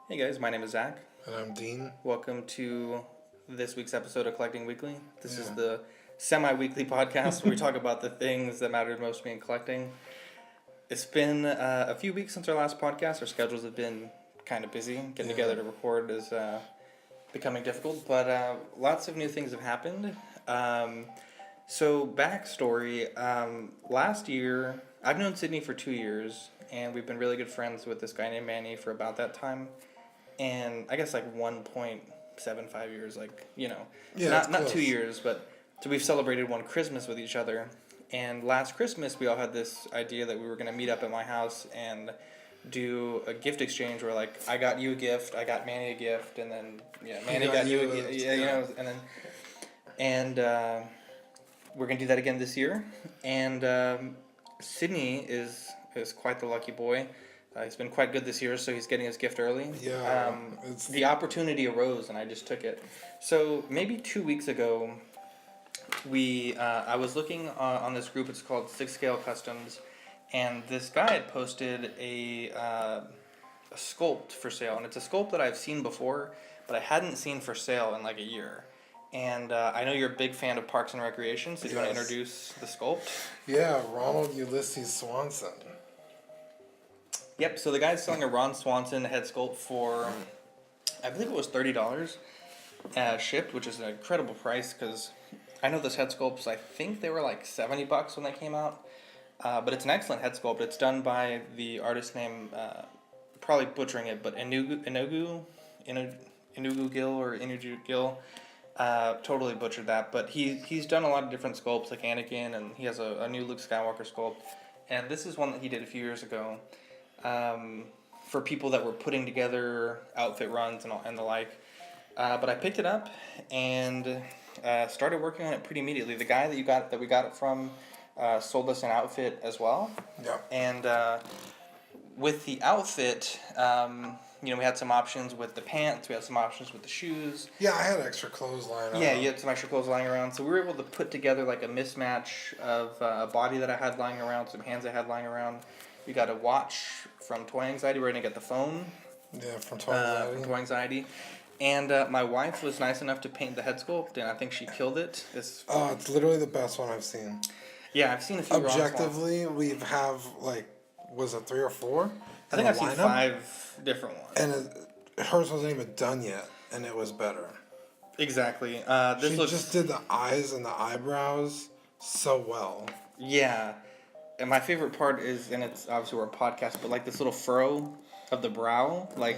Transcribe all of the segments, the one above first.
Hey guys, my name is Zach. And I'm Dean. Welcome to this week's episode of Collecting Weekly. This is Yeah. the semi-weekly podcast where we talk about the things that matter most to me in collecting. It's been a few weeks since our last podcast. Our schedules have been kind of busy. Getting together to record is becoming difficult, but lots of new things have happened. So backstory, last year, I've known Sydney for 2 years, and we've been really good friends with this guy named Manny for about that time. And I guess like 1.75 years, not 2 years, but so we've celebrated one Christmas with each other. And last Christmas, we all had this idea that we were going to meet up at my house and do a gift exchange where, like, I got you a gift, I got Manny a gift, and then, Manny got you a gift, and we're going to do that again this year. And Sydney is quite the lucky boy. He's been quite good this year, so he's getting his gift early. Yeah. The opportunity arose, and I just took it. So maybe 2 weeks ago, I was looking on this group. It's called 6 Scale Customs, and this guy had posted a sculpt for sale, and it's a sculpt that I've seen before, but I hadn't seen for sale in like a year. And I know you're a big fan of Parks and Recreation, so do you want to introduce the sculpt? Yeah, Ronald Ulysses Swanson. Yep, so the guy's selling a Ron Swanson head sculpt for, I believe it was $30 shipped, which is an incredible price because I know those head sculpts, I think they were like $70 when they came out. But it's an excellent head sculpt. It's done by the artist named, probably butchering it, but Inugu Gill or Inugu Gill. Totally butchered that, but he's done a lot of different sculpts like Anakin, and he has a new Luke Skywalker sculpt. And this is one that he did a few years ago. For people that were putting together outfit runs and the like. But I picked it up and started working on it pretty immediately. The guy that we got it from sold us an outfit as well. Yeah. And with the outfit, we had some options with the pants. We had some options with the shoes. Yeah, I had extra clothes lying around. Yeah, you had some extra clothes lying around. So we were able to put together like a mismatch of a body that I had lying around, some hands I had lying around. We got a watch from Toy Anxiety. We're going to get the phone. Yeah, from Toy Anxiety. From Toy Anxiety. And my wife was nice enough to paint the head sculpt, and I think she killed it. It's literally the best one I've seen. Yeah, I've seen a few. Objectively, we have, like, was it 3 or 4? I think I've seen 5 different ones. And hers wasn't even done yet, and it was better. Exactly. She just did the eyes and the eyebrows so well. Yeah. And my favorite part is, and it's obviously we're a podcast, but like this little furrow of the brow, like,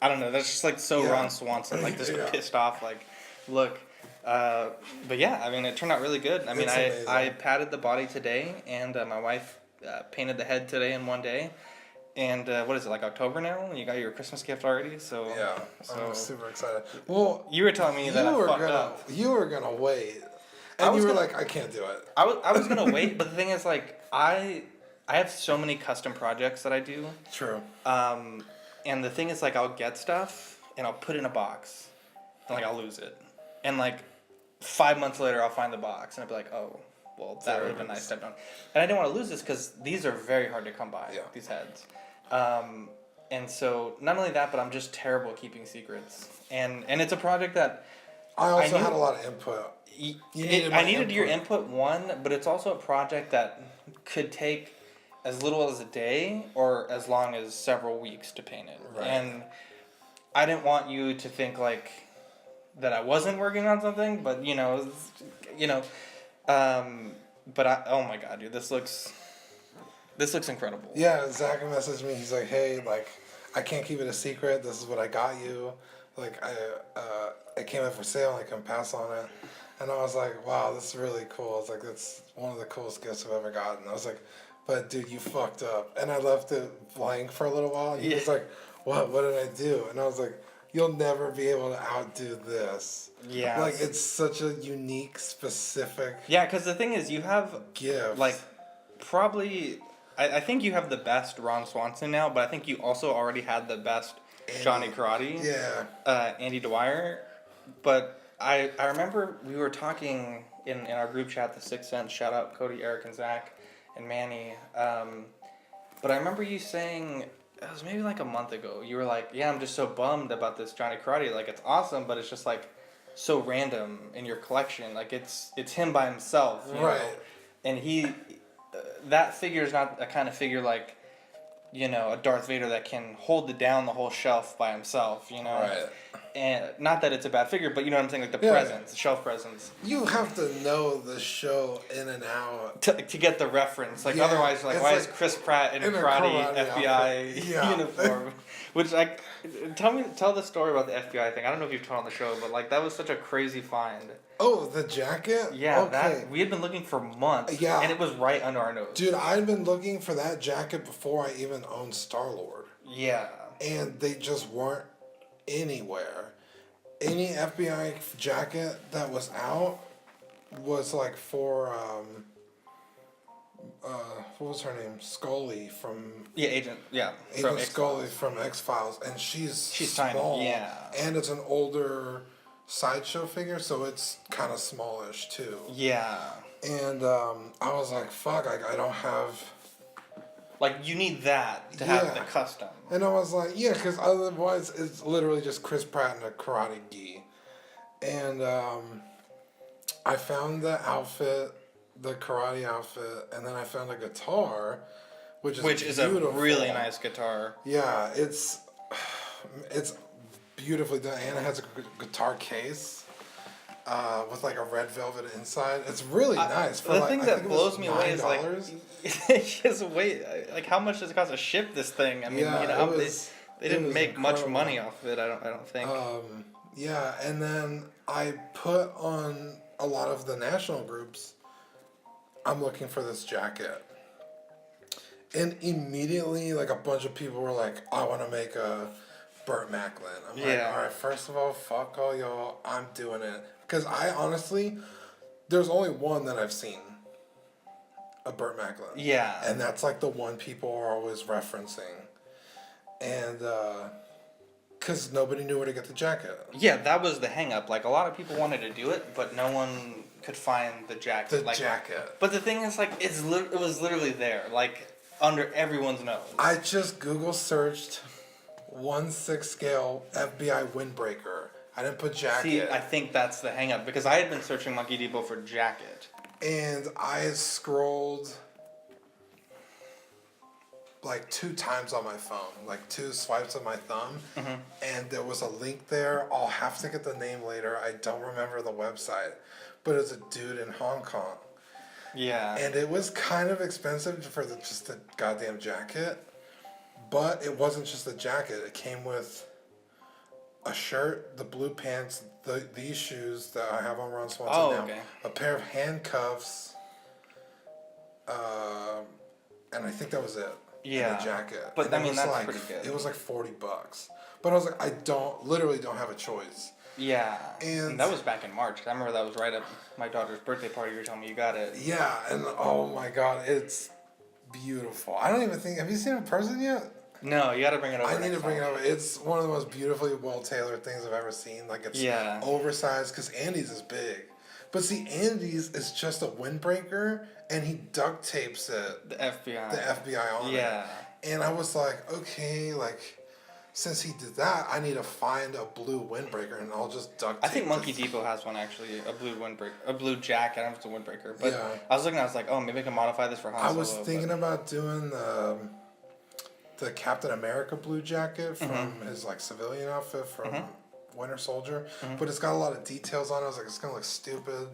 I don't know, that's just like so Ron Swanson, like this pissed off, like, look. But yeah, I mean, it turned out really good. I mean, I padded the body today, and my wife painted the head today in one day. And what is it, like October now? And you got your Christmas gift already? So yeah, I'm super excited. Well, you were telling me that I fucked up. You were going to wait. And you were like, I can't do it. I was going to wait, but the thing is, like, I have so many custom projects that I do. True. And the thing is, like, I'll get stuff, and I'll put it in a box, and, like, I'll lose it. And, like, 5 months later, I'll find the box, and I'll be like, oh, well, that would have been nice to have done. And I didn't want to lose this, because these are very hard to come by, these heads. And so, not only that, but I'm just terrible at keeping secrets. And it's a project that... I also had a lot of input. I needed your input, one, but it's also a project that could take as little as a day or as long as several weeks to paint it. Right. And I didn't want you to think like that I wasn't working on something, but but oh my god, dude, this looks incredible. Yeah, Zach messaged me. He's like, hey, like, I can't keep it a secret. This is what I got you. Like, it came in for sale, and I can pass on it. And I was like, wow, this is really cool. I was like, that's one of the coolest gifts I've ever gotten. I was like, but dude, you fucked up. And I left it blank for a little while. And he was like, what did I do? And I was like, you'll never be able to outdo this. Yeah. Like, it's such a unique, specific... Yeah, because the thing is, you have... gift. Like, probably... I think you have the best Ron Swanson now, but I think you also already had the best Johnny Karate. Yeah. Andy Dwyer. But... I remember we were talking in our group chat, the Sixth Sense, shout out Cody, Eric, and Zach, and Manny. But I remember you saying it was maybe like a month ago. You were like, yeah, I'm just so bummed about this Johnny Karate. Like, it's awesome, but it's just like so random in your collection. Like, it's him by himself, you Right. know? And that figure is not a kind of figure like, you know, a Darth Vader that can hold down the whole shelf by himself, you know? Right. And not that it's a bad figure, but you know what I'm saying? Like the presence, the shelf presence. You have to know the show in and out. To get the reference. Like, otherwise, like, why is Chris Pratt in a karate FBI uniform? Which, like, tell the story about the FBI thing. I don't know if you've told on the show, but, like, that was such a crazy find. Oh, the jacket? Yeah, okay. we had been looking for months. Yeah. And it was right under our nose. Dude, I'd been looking for that jacket before I even owned Star-Lord. Yeah. And they just weren't anywhere. Any FBI jacket that was out was like for what was her name? Scully from Agent Agent Scully from X-Files, and she's small, tiny, yeah. and it's an older Sideshow figure, so it's kind of smallish too. Yeah. And I was like, fuck, I don't have. Like, you need that to have the custom. And I was like, yeah, because otherwise it's literally just Chris Pratt in a karate gi. And I found the outfit, the karate outfit, and then I found a guitar, which is a really nice guitar. Yeah, it's beautifully done, and it has a guitar case with like a red velvet inside. It's really nice. The thing that blows me away is like, just wait, like how much does it cost to ship this thing? I mean, you know, they didn't make much money off of it. I don't think. Yeah, and then I put on a lot of the national groups. I'm looking for this jacket. And immediately, like, a bunch of people were like, I want to make a Burt Macklin. I'm like, all right, first of all, fuck all y'all. I'm doing it. Because I honestly, there's only one that I've seen. A Burt Macklin. Yeah. And that's, like, the one people are always referencing. And, because nobody knew where to get the jacket. Yeah, that was the hang-up. Like, a lot of people wanted to do it, but no one could find the jacket. The jacket. But the thing is, like, it was literally there, like, under everyone's nose. I just Google searched 1/6 scale FBI windbreaker. I didn't put jacket. See, I think that's the hang-up, because I had been searching Monkey Depot for jacket. And I scrolled like 2 times on my phone, like 2 swipes of my thumb, and there was a link there. I'll have to get the name later. I don't remember the website, but it's a dude in Hong Kong. Yeah. And it was kind of expensive for just the goddamn jacket, but it wasn't just the jacket. It came with a shirt, the blue pants, these shoes that I have on Ron Swanson now, a pair of handcuffs, and I think that was it. Yeah. And a jacket. But and I mean, that's like, pretty good. It was like $40. But I was like, I literally don't have a choice. Yeah. And that was back in March. I remember that was right at my daughter's birthday party. You were telling me you got it. Yeah, and oh my god, it's beautiful. I don't even think. Have you seen it in person yet? No, you got to bring it over. I need to bring it over. It's one of the most beautifully well tailored things I've ever seen. Like, it's oversized because Andy's is big. But see, Andy's is just a windbreaker, and he duct tapes it. The FBI. The FBI on it. Yeah. And I was like, okay, like, since he did that, I need to find a blue windbreaker, and I'll just duct tape. I think Monkey Depot has one actually, a blue windbreaker, a blue jacket. I don't know if it's a windbreaker, but I was looking. I was like, oh, maybe I can modify this for Han Solo. I was thinking about doing the Captain America blue jacket from his like civilian outfit from Winter Soldier, but it's got a lot of details on it. I was like, it's gonna look stupid.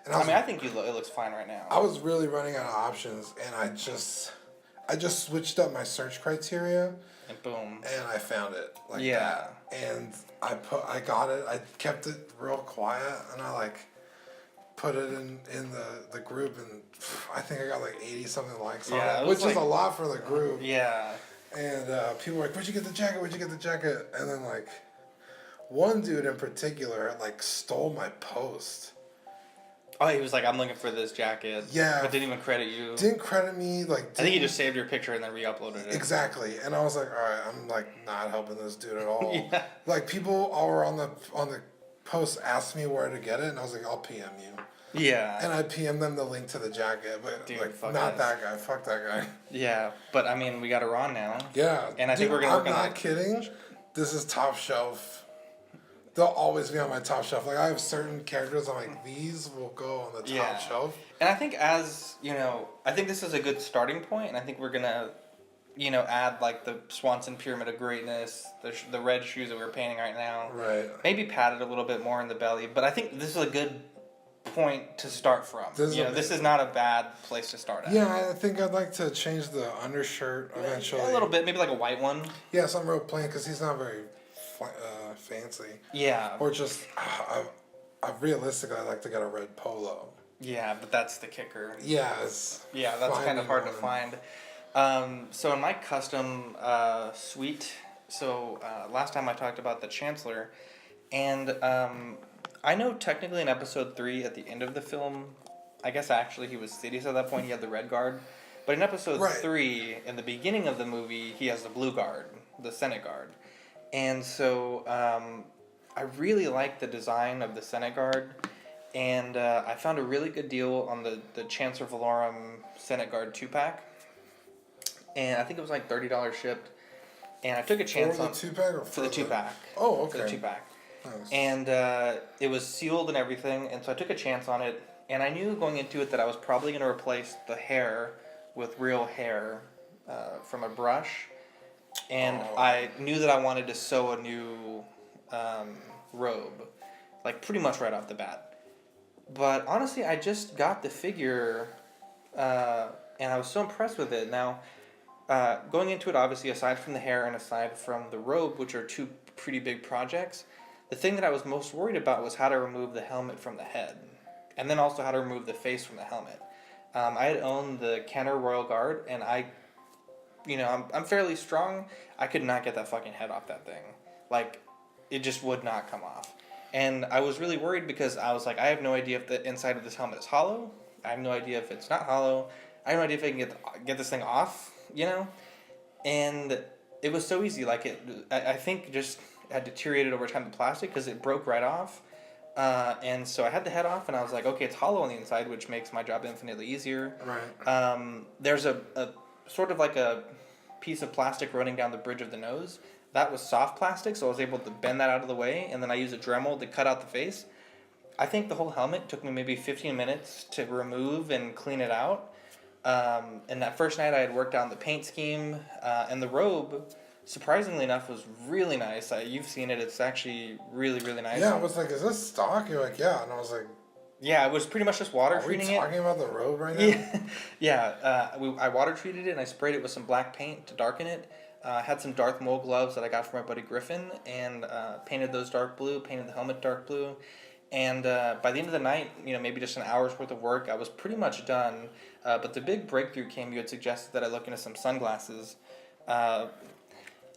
And I think it looks fine right now. I was really running out of options, and I just switched up my search criteria. And boom. And I found it like that. And I got it. I kept it real quiet, and I like put it in the group, and I think I got like 80 something likes on it, which is a lot for the group. Yeah. And people were like, "Where'd you get the jacket? Where'd you get the jacket?" And then like one dude in particular like stole my post. Oh, he was like, I'm looking for this jacket. Yeah. But didn't even credit you. Didn't credit me. Like, I think he just saved your picture and then re-uploaded it. Exactly. And I was like, all right, I'm like not helping this dude at all. Like, people are on the post asked me where to get it, and I was like, I'll PM you. Yeah. And I PM them the link to the jacket, but Dude, like fuck not that. that guy. Fuck that guy. Yeah, but I mean, we got a Ron now. Yeah, And I think we're gonna work I'm on not that. kidding. This is top shelf. They'll always be on my top shelf. Like I have certain characters. I'm like, these will go on the top Yeah. shelf. And I think I think this is a good starting point, and I think we're gonna, add like the Swanson Pyramid of Greatness, the red shoes that we're painting right now. Right. Maybe pad it a little bit more in the belly, but I think this is a good point to start from. This is not a bad place to start at. Yeah, I think I'd like to change the undershirt eventually. A little bit, maybe like a white one. Yeah, something real plain because he's not very fancy. Yeah. Or just, realistically, I'd like to get a red polo. Yeah, but that's the kicker. Yeah, that's kind of hard to find. So in my custom suite, last time I talked about the Chancellor, and I know technically in episode 3 at the end of the film, I guess actually he was Sidious at that point, he had the red guard. But in episode 3, in the beginning of the movie, he has the blue guard, the Senate guard. And so I really like the design of the Senate guard. And I found a really good deal on the Chancellor Valorum Senate Guard 2-pack. And I think it was like $30 shipped. And I took a chance on... For the 2-pack or for the 2-pack. Oh, okay. For the 2-pack. Nice. And it was sealed and everything. And so I took a chance on it. And I knew going into it that I was probably going to replace the hair with real hair from a brush. And I knew that I wanted to sew a new robe. Like pretty much right off the bat. But honestly, I just got the figure, and I was so impressed with it. Now, going into it, obviously, aside from the hair and aside from the robe, which are two pretty big projects, the thing that I was most worried about was how to remove the helmet from the head, and then also how to remove the face from the helmet. I had owned the Kenner Royal Guard, and I'm fairly strong. I could not get that fucking head off that thing. Like, it just would not come off. And I was really worried because I was like, I have no idea if the inside of this helmet is hollow. I have no idea if it's not hollow. I have no idea if I can get this thing off, And it was so easy. Like I think just had deteriorated over time, the plastic, because it broke right off. And so I had the head off, and I was like, okay, it's hollow on the inside, which makes my job infinitely easier. Right. There's a sort of like a piece of plastic running down the bridge of the nose. That was soft plastic, so I was able to bend that out of the way, and then I used a Dremel to cut out the face. I think the whole helmet took me maybe 15 minutes to remove and clean it out. And that first night I had worked on the paint scheme, and the robe, surprisingly enough, was really nice. You've seen it. It's actually really, really nice. Yeah, I was like, is this stock? You're like, yeah. And I was like... Yeah, it was pretty much just water treating it. Are we talking about the robe right now? Yeah. I water treated it, and I sprayed it with some black paint to darken it. I had some Darth Maul gloves that I got from my buddy Griffin, and painted those dark blue, painted the helmet dark blue. And by the end of the night, maybe just an hour's worth of work, I was pretty much done. But the big breakthrough came, you had suggested that I look into some sunglasses.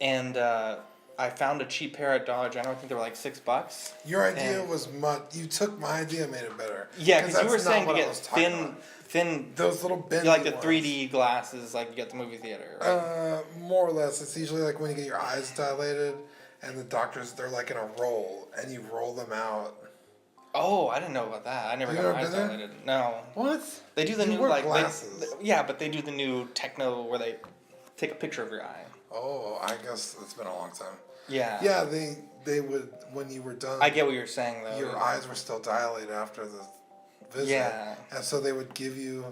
And I found a cheap pair at Dollar General. I think they were like $6. Your idea was you took my idea and made it better. Yeah, because you were saying to get thin, those little bendy like the ones. 3D glasses, like you get the movie theater, right? More or less. It's usually like when you get your eyes dilated, and the doctors, they're like in a roll, and you roll them out. Oh, I didn't know about that. I never got my eyes dilated. No. What? They do the you new wear like glasses. but they do the new techno where they take a picture of your eye. Oh, I guess it's been a long time. Yeah. Yeah, they would, when you were done. I get what you're saying though. Your eyes were still dilated after the visit. Yeah. And so they would give you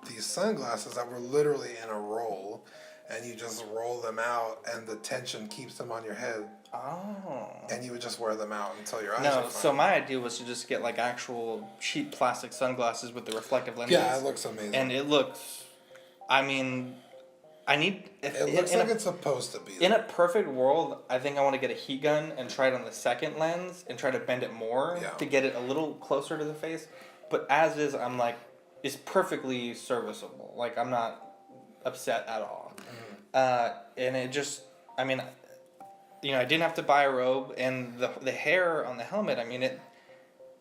these sunglasses that were literally in a roll, and you just roll them out, and the tension keeps them on your head. Oh. And you would just wear them out until your eyes No, are fine. so my idea was to just get like actual cheap plastic sunglasses with the reflective lenses. Yeah, it looks amazing. And it looks, it looks like it's supposed to be. In a perfect world, I think I want to get a heat gun and try it on the second lens and try to bend it more to get it a little closer to the face. But as is, I'm like, it's perfectly serviceable. Like, I'm not upset at all. Mm-hmm. And it just, I didn't have to buy a robe, and the hair on the helmet,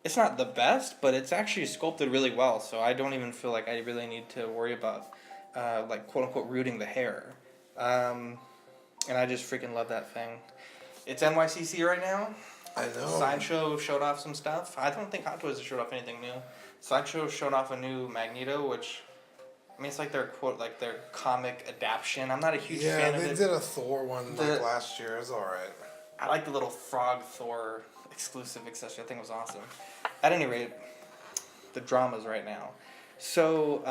it's not the best, but it's actually sculpted really well, so I don't even feel like I really need to worry about, quote-unquote, rooting the hair. And I just freaking love that thing. It's NYCC right now, I know. Sideshow showed off some stuff. I don't think Hot Toys has showed off anything new. Sideshow showed off a new Magneto, which, I mean, it's like their quote, like their comic adaptation. I'm not a huge fan of it. Yeah, they did a Thor one last year. It's alright. I like the little frog Thor exclusive accessory. I think it was awesome. At any rate, the dramas right now. So,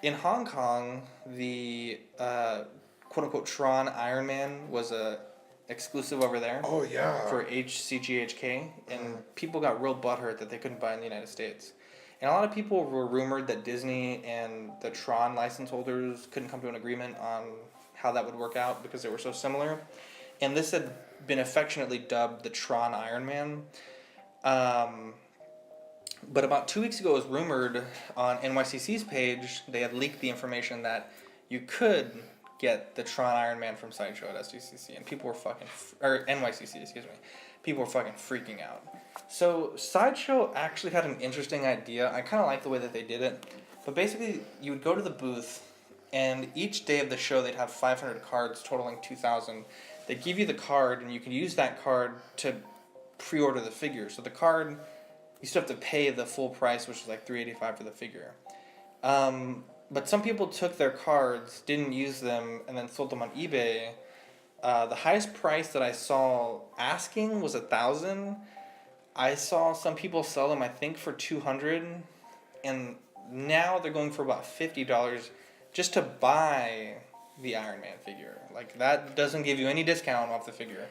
in Hong Kong, the quote-unquote Tron Iron Man was a exclusive over there. Oh, yeah. For HCGHK, and people got real butthurt that they couldn't buy it in the United States. And a lot of people were rumored that Disney and the Tron license holders couldn't come to an agreement on how that would work out because they were so similar. And this had been affectionately dubbed the Tron Iron Man. But about 2 weeks ago, it was rumored on NYCC's page, they had leaked the information that you could get the Tron Iron Man from Sideshow at SDCC, and people were fucking, or NYCC, excuse me, people were fucking freaking out. So Sideshow actually had an interesting idea. I kind of like the way that they did it, but basically you would go to the booth, and each day of the show they'd have 500 cards totaling 2,000. They'd give you the card, and you could use that card to pre-order the figure. So the card, you still have to pay the full price, which is like $385 for the figure. But some people took their cards, didn't use them, and then sold them on eBay. The highest price that I saw asking was $1,000. I saw some people sell them, I think, for $200, and now they're going for about $50 just to buy the Iron Man figure. Like, that doesn't give you any discount off the figure.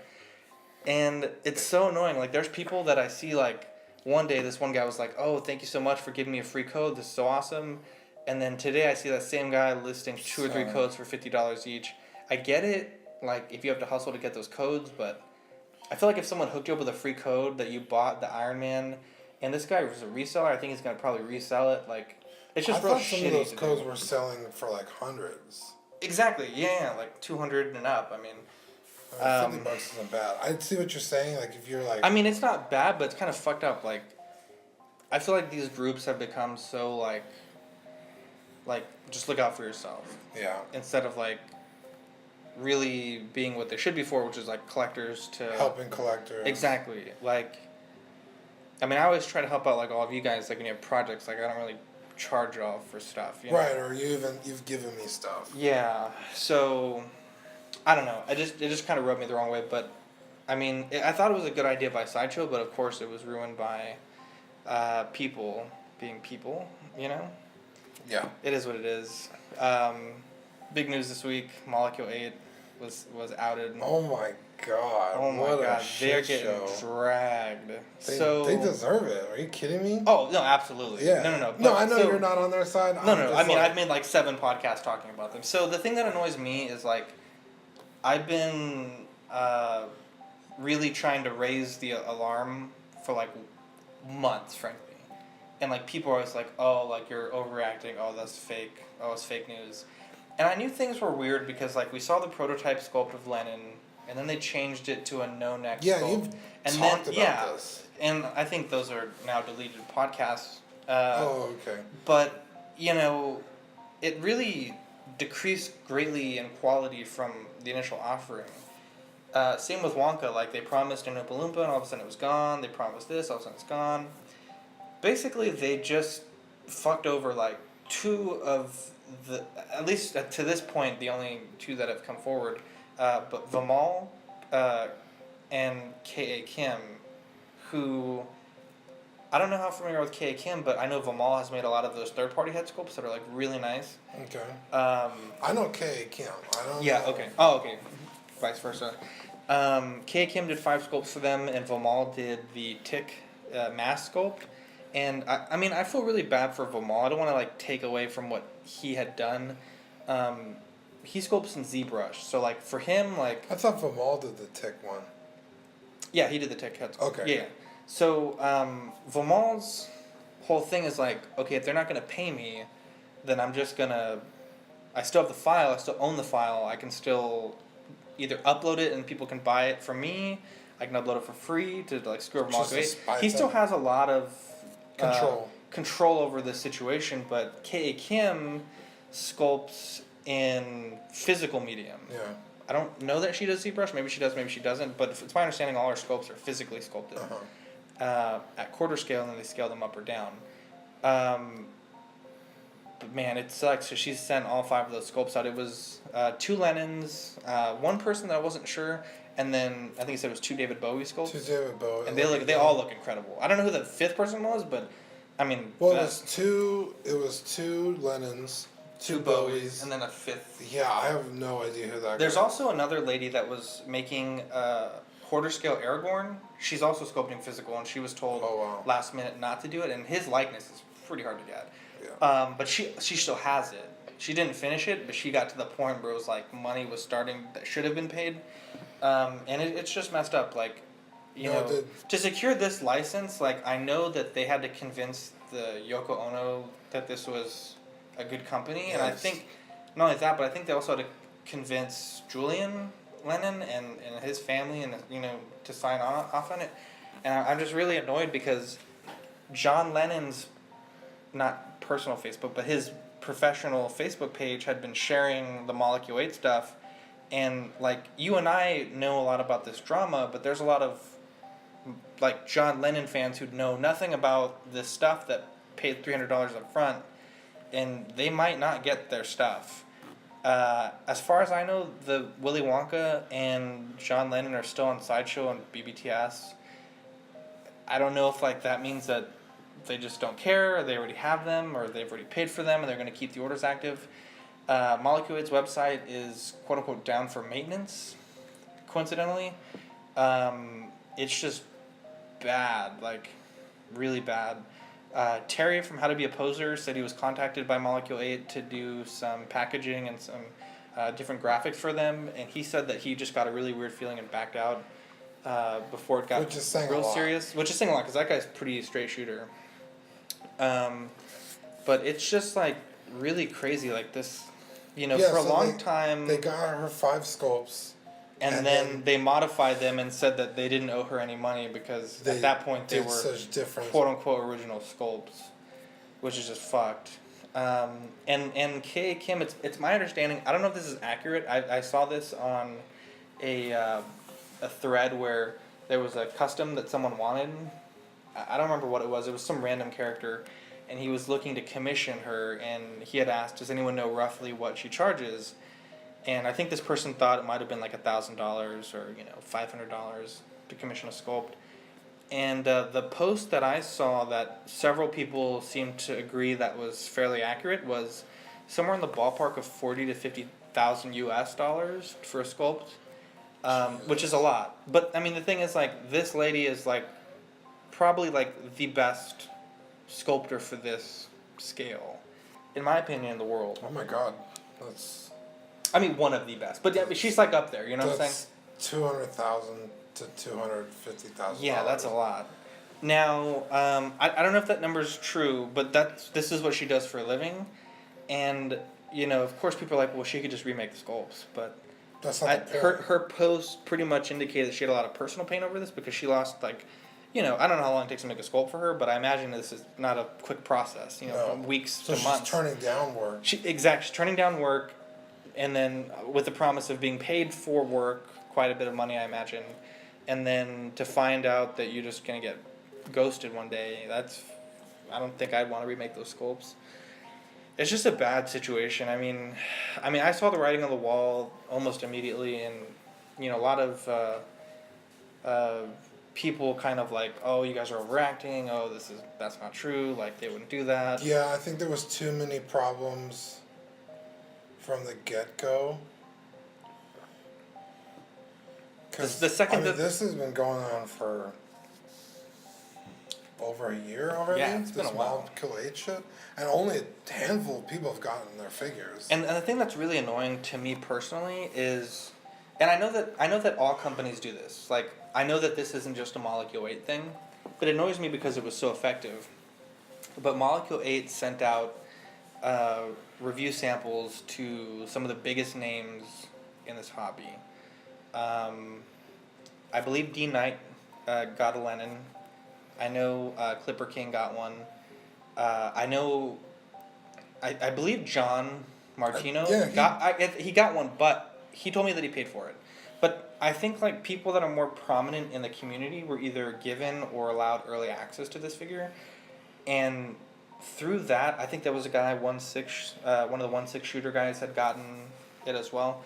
And it's so annoying. Like, there's people that I see, like, one day this one guy was like, "Oh, thank you so much for giving me a free code. This is so awesome." And then today I see that same guy listing 2 or 3 codes for $50 each. I get it, like, if you have to hustle to get those codes, but I feel like if someone hooked you up with a free code that you bought the Iron Man, and this guy was a reseller, I think he's going to probably resell it. Like, it's just real shitty. I thought some of those codes were selling for like hundreds. Exactly, yeah, like 200 and up. I mean, $50 isn't bad. I see what you're saying. Like, if you're like, I mean, it's not bad, but it's kind of fucked up. Like, I feel like these groups have become so like just look out for yourself. Yeah. Instead of like really being what they should be for, which is like collectors to helping collectors. Exactly. Like, I mean, I always try to help out like all of you guys. Like when you have projects, like I don't really charge y'all for stuff. You know? Right, or you've given me stuff. Yeah. So I don't know. It just kind of rubbed me the wrong way. But I mean, I thought it was a good idea by Sideshow, but of course it was ruined by people being people. You know. Yeah. It is what it is. Big news this week. Molecule 8 was outed. Oh my god. Oh my god. They're getting dragged. They deserve it. Are you kidding me? Oh, no, absolutely. Yeah. No. No, I know you're not on their side. No. I mean, I've made like 7 podcasts talking about them. So the thing that annoys me is like, I've been really trying to raise the alarm for like months, frankly. And, like, people are always like, oh, like, you're overreacting. Oh, that's fake. Oh, it's fake news. And I knew things were weird because, like, we saw the prototype sculpt of Lenin, and then they changed it to a no-neck sculpt. Yeah, you've talked about this. And I think those are now deleted podcasts. Okay. But, you know, it really decreased greatly in quality from the initial offering. Same with Wonka. Like, they promised an Oompa Loompa, and all of a sudden it was gone. They promised this, all of a sudden it's gone. Basically, they just fucked over, like, 2 of the, at least to this point, the only 2 that have come forward, but Vimal and K.A. Kim, who, I don't know how familiar with K.A. Kim, but I know Vimal has made a lot of those third-party head sculpts that are, like, really nice. Okay. I know K.A. Kim. I don't know. Okay. Oh, okay. Vice versa. K.A. Kim did 5 sculpts for them, and Vimal did the Tick mask sculpt. And, I mean, I feel really bad for Vimal. I don't want to, like, take away from what he had done. He sculpts in ZBrush. So, like, for him, like... I thought Vimal did the Tick one. Yeah, he did the Tick head sculpt. Okay. Yeah. So, Vimal's whole thing is, like, okay, if they're not going to pay me, then I'm just going to... I still have the file. I still own the file. I can still either upload it and people can buy it from me. I can upload it for free to, like, screw over Molecule 8. He still has a lot of... control over the situation, but K.A. Kim sculpts in physical medium. Yeah. I don't know that she does ZBrush. Maybe she does, maybe she doesn't. But it's my understanding all her sculpts are physically sculpted at quarter scale, and then they scale them up or down. But man, it sucks. So she sent all 5 of those sculpts out. It was 2 Lennons, 1 person that I wasn't sure, and then I think he said it was 2 David Bowie sculpts. 2 David Bowie. And they all look incredible. I don't know who the 5th person was, but I mean. Well, it was two Lennons, 2 Bowies, and then a 5th. Yeah, I have no idea who that. There's also another lady that was making quarter scale Aragorn. She's also sculpting physical, and she was told last minute not to do it. And his likeness is pretty hard to get. Yeah. But she still has it. She didn't finish it, but she got to the point where it was like money was starting that should have been paid, and it's just messed up. Like, to secure this license, like I know that they had to convince the Yoko Ono that this was a good company, and I think not only that, but I think they also had to convince Julian Lennon and his family and to sign off on it. And I'm just really annoyed because John Lennon's not personal Facebook, but his professional Facebook page had been sharing the Molecule 8 stuff, and like you and I know a lot about this drama, but there's a lot of like John Lennon fans who know nothing about this stuff that paid $300 up front, and they might not get their stuff. As far as I know, the Willy Wonka and John Lennon are still on Sideshow and BBTS. I don't know if like that means that they just don't care, or they already have them, or they've already paid for them, and they're going to keep the orders active. Molecule 8's website is quote-unquote down for maintenance, coincidentally. It's just bad, like really bad. Terry from How to Be a Poser said he was contacted by Molecule 8 to do some packaging and some different graphics for them, and he said that he just got a really weird feeling and backed out before it got real serious. Which is saying a lot, because that guy's pretty straight shooter. But it's just like really crazy, like this, for a long time. They got her 5 sculpts. And then they modified them and said that they didn't owe her any money because at that point they were quote-unquote original sculpts, which is just fucked. And Kay Kim, it's my understanding, I don't know if this is accurate, I saw this on a thread where there was a custom that someone wanted. I don't remember what it was some random character, and he was looking to commission her, and he had asked, does anyone know roughly what she charges? And I think this person thought it might have been like $1,000 or $500 to commission a sculpt. And the post that I saw that several people seemed to agree that was fairly accurate was somewhere in the ballpark of $40,000 to $50,000 US for a sculpt, which is a lot. But I mean, the thing is, like, this lady is like probably like the best sculptor for this scale, in my opinion, in the world. Oh my God, that's. I mean, one of the best, but yeah, she's like up there. You know what I'm saying? $200,000 to $250,000. Yeah, that's a lot. Now, I don't know if that number's true, but this is what she does for a living, and of course, people are like, well, she could just remake the sculpts, but that's not the point. Her post pretty much indicated that she had a lot of personal pain over this because she lost like. I don't know how long it takes to make a sculpt for her, but I imagine this is not a quick process. From weeks to months. She's turning down work. She's turning down work, and then with the promise of being paid for work, quite a bit of money, I imagine, and then to find out that you're just gonna get ghosted one day. I don't think I'd want to remake those sculpts. It's just a bad situation. I mean, I saw the writing on the wall almost immediately, and a lot of people kind of like, oh, you guys are overacting. Oh, that's not true. Like, they wouldn't do that. Yeah, I think there was too many problems from the get-go. Because this has been going on for over a year already. Yeah, it's been a while. Molecule 8 shit, and only a handful of people have gotten their figures. And the thing that's really annoying to me personally is, and I know that all companies do this. Like, I know that this isn't just a Molecule 8 thing, but it annoys me because it was so effective. But Molecule 8 sent out review samples to some of the biggest names in this hobby. I believe D. Knight got a Lennon. I know Clipper King got one. I believe John Martino he got one, but he told me that he paid for it. But I think like people that are more prominent in the community were either given or allowed early access to this figure, and through that, I think there was a guy 1/6, one of the 1/6 shooter guys had gotten it as well,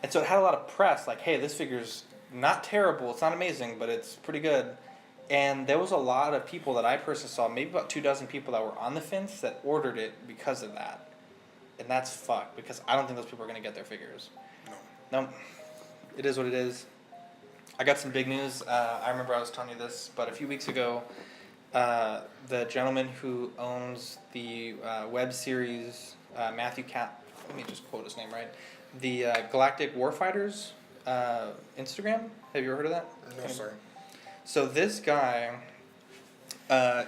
and so it had a lot of press. Like, hey, this figure's not terrible. It's not amazing, but it's pretty good. And there was a lot of people that I personally saw, maybe about 24 people that were on the fence that ordered it because of that. And that's fucked because I don't think those people are gonna get their figures. No, it is what it is. I got some big news. I remember I was telling you this, but a few weeks ago, the gentleman who owns the web series Matthew Cat, let me just quote his name right, the Galactic Warfighters Instagram. Have you ever heard of that? No, sir. So this guy,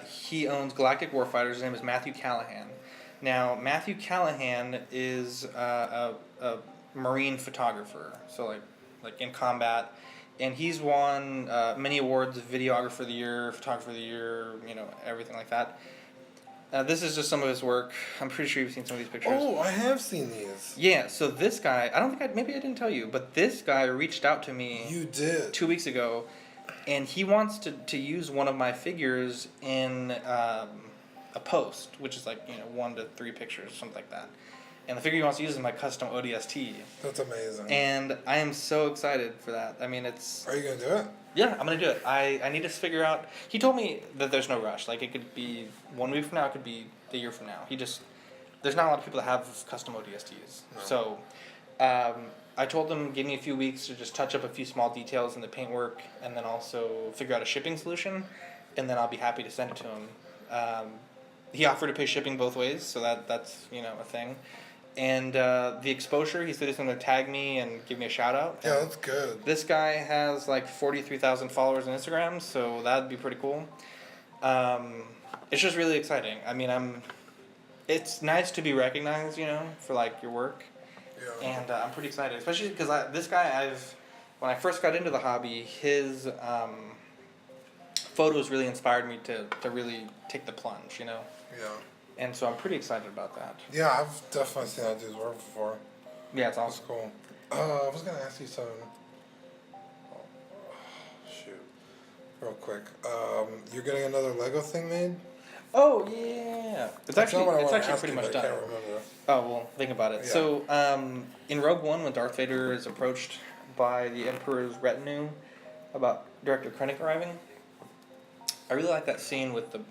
he owns Galactic Warfighters. His name is Matthew Callahan. Now, Matthew Callahan is a Marine photographer, so like in combat, and he's won many awards: Videographer of the Year, Photographer of the Year, everything like that. This is just some of his work. I'm pretty sure you've seen some of these pictures. Oh, I have seen these. Yeah, so this guy, maybe I didn't tell you, but this guy reached out to me. You did. 2 weeks ago, and he wants to use one of my figures in a post, which is like 1 to 3 pictures, something like that. And the figure he wants to use is my custom ODST. That's amazing. And I am so excited for that. I mean, Are you gonna do it? Yeah, I'm gonna do it. I need to figure out. He told me that there's no rush. Like, it could be 1 week from now. It could be a year from now. There's not a lot of people that have custom ODSTs. No. So, I told him give me a few weeks to just touch up a few small details in the paintwork, and then also figure out a shipping solution, and then I'll be happy to send it to him. He offered to pay shipping both ways, so that's a thing. And the exposure, he said he's going to tag me and give me a shout out. Yeah, that's good. This guy has like 43,000 followers on Instagram, so that'd be pretty cool. It's just really exciting. I mean, it's nice to be recognized, for like your work. Yeah. And I'm pretty excited, especially because this guy, when I first got into the hobby, his photos really inspired me to really take the plunge, Yeah. And so I'm pretty excited about that. Yeah, I've definitely seen that dude's work before. Yeah, it's That's awesome. cool. I was gonna ask you something. Oh, shoot. Real quick. You're getting another Lego thing made? Oh yeah, it's actually pretty much done. I can't remember. Oh well, think about it. Yeah. So in Rogue One, when Darth Vader is approached by the Emperor's retinue about Director Krennic arriving, I really like that scene with the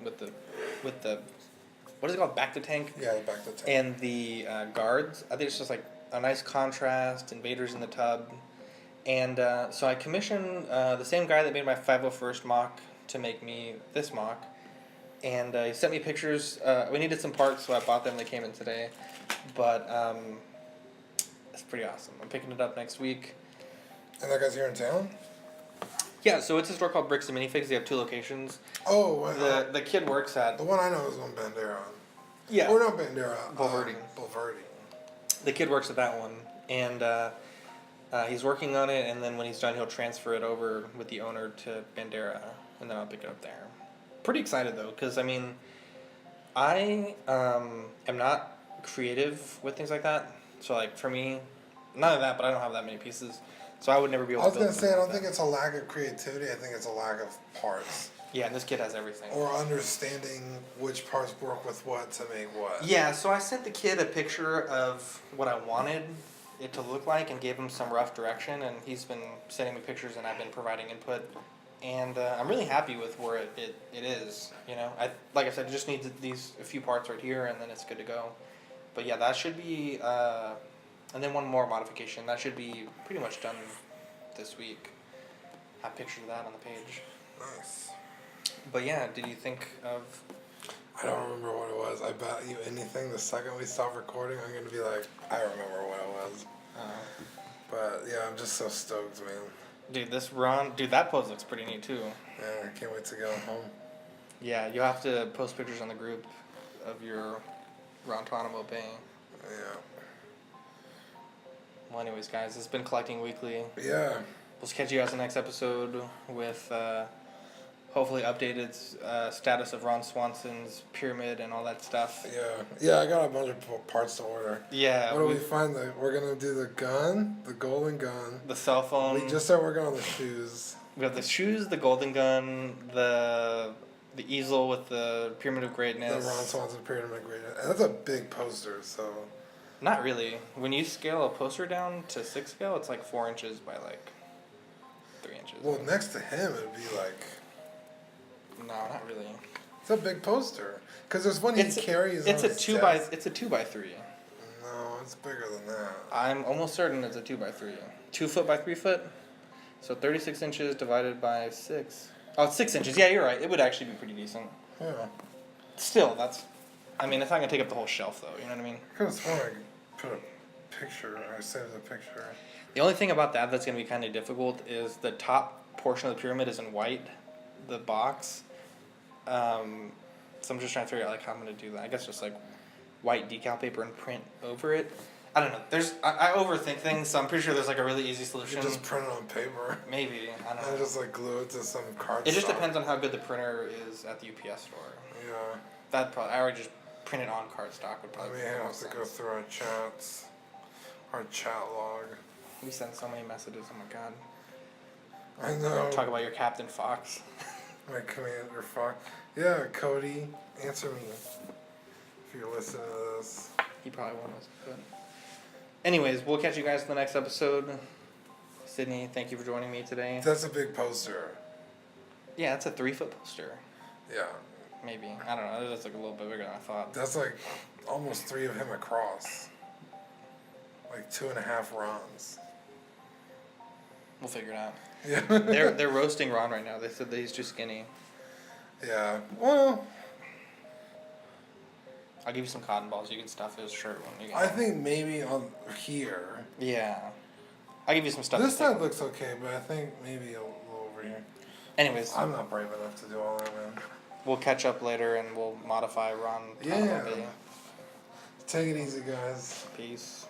what is it called, back to tank? Yeah, the back to tank. And the guards. I think it's just like a nice contrast, and Vader's in the tub. And so I commissioned the same guy that made my 501st mock to make me this mock. And he sent me pictures. We needed some parts, so I bought them. They came in today. But it's pretty awesome. I'm picking it up next week. And that guy's here in town? Yeah, so it's a store called Bricks and Minifigs. They have 2 locations. Oh, The kid works at... the one I know is on Bandera. Yeah. Or not Bandera. Bulverde. Bulverde. The kid works at that one, and he's working on it, and then when he's done, he'll transfer it over with the owner to Bandera, and then I'll pick it up there. Pretty excited, though, because, I mean, I am not creative with things like that. So, like, for me, none of that, but I don't have that many pieces. So I would never be able to build I was going to say, I don't something think it's a lack of creativity. I think it's a lack of parts. Yeah, and this kid has everything. Or understanding which parts work with what to make what. Yeah, so I sent the kid a picture of what I wanted it to look like and gave him some rough direction, and he's been sending me pictures and I've been providing input. And I'm really happy with where it is, like I said, it just needs a few parts right here, and then it's good to go. But yeah, that should be, and then one more modification, that should be pretty much done this week. I have pictures of that on the page. Nice. But yeah, did you think of... I don't remember what it was. I bet you anything, the second we stop recording, I'm going to be like, I remember what it was. But yeah, I'm just so stoked, man. Dude, that pose looks pretty neat too. Yeah, I can't wait to go home. Yeah, you'll have to post pictures on the group of your Rontonomo bay. Yeah. Well, anyways, guys, it's been Collecting Weekly. Yeah. We'll catch you guys in the next episode with hopefully updated status of Ron Swanson's pyramid and all that stuff. Yeah, I got a bunch of parts to order. Yeah. What do we find? We're gonna do the gun, the golden gun. The cell phone. We just started working on the shoes. We have the shoes, the golden gun, the easel with the Pyramid of Greatness. The Ron Swanson Pyramid of Greatness. And that's a big poster, so. Not really. When you scale a poster down to 6 scale, it's like 4 inches by like 3 inches. Well, next to him, it'd be like. No, not really. It's a big poster. Because there's one he carries. It's a 2x3. No, it's bigger than that. I'm almost certain it's a 2x3. 2 foot by 3 foot. So 36 inches divided by 6. Oh, it's 6 inches. Yeah, you're right. It would actually be pretty decent. Yeah. Still, that's. I mean, it's not gonna take up the whole shelf, though. You know what I mean? I could have sworn I put a picture. I saved a picture. The only thing about that's gonna be kind of difficult is the top portion of the pyramid is in white, the box. So I'm just trying to figure out like how I'm gonna do that. I guess just like white decal paper and print over it. I don't know. I overthink things, so I'm pretty sure there's like a really easy solution. You just print it on paper. Maybe, I don't know. And just like glue it to some card. It just depends on how good the printer is at the UPS store. Yeah. That probably I would just print it on cardstock would probably. We have to go through our chats, our chat log. We send so many messages. Oh my god. I know. Talk about your Captain Fox. My Commander Fox. Yeah, Cody, answer me if you're listening to this. He probably won't listen to it. Anyways, we'll catch you guys in the next episode. Sydney, thank you for joining me today. That's a big poster. Yeah, it's a 3-foot poster. Yeah. Maybe. I don't know. It's like a little bit bigger than I thought. That's like almost 3 of him across. Like 2.5 Rons. We'll figure it out. Yeah. They're roasting Ron right now. They said that he's too skinny. Yeah. Well, I'll give you some cotton balls. You can stuff his shirt when you get I home. think maybe on here. Yeah. I'll give you some stuff. This side looks okay, but I think maybe a little over here. Anyways. I'm not brave enough to do all that, man. We'll catch up later and we'll modify Ron. Yeah. Take it easy, guys. Peace.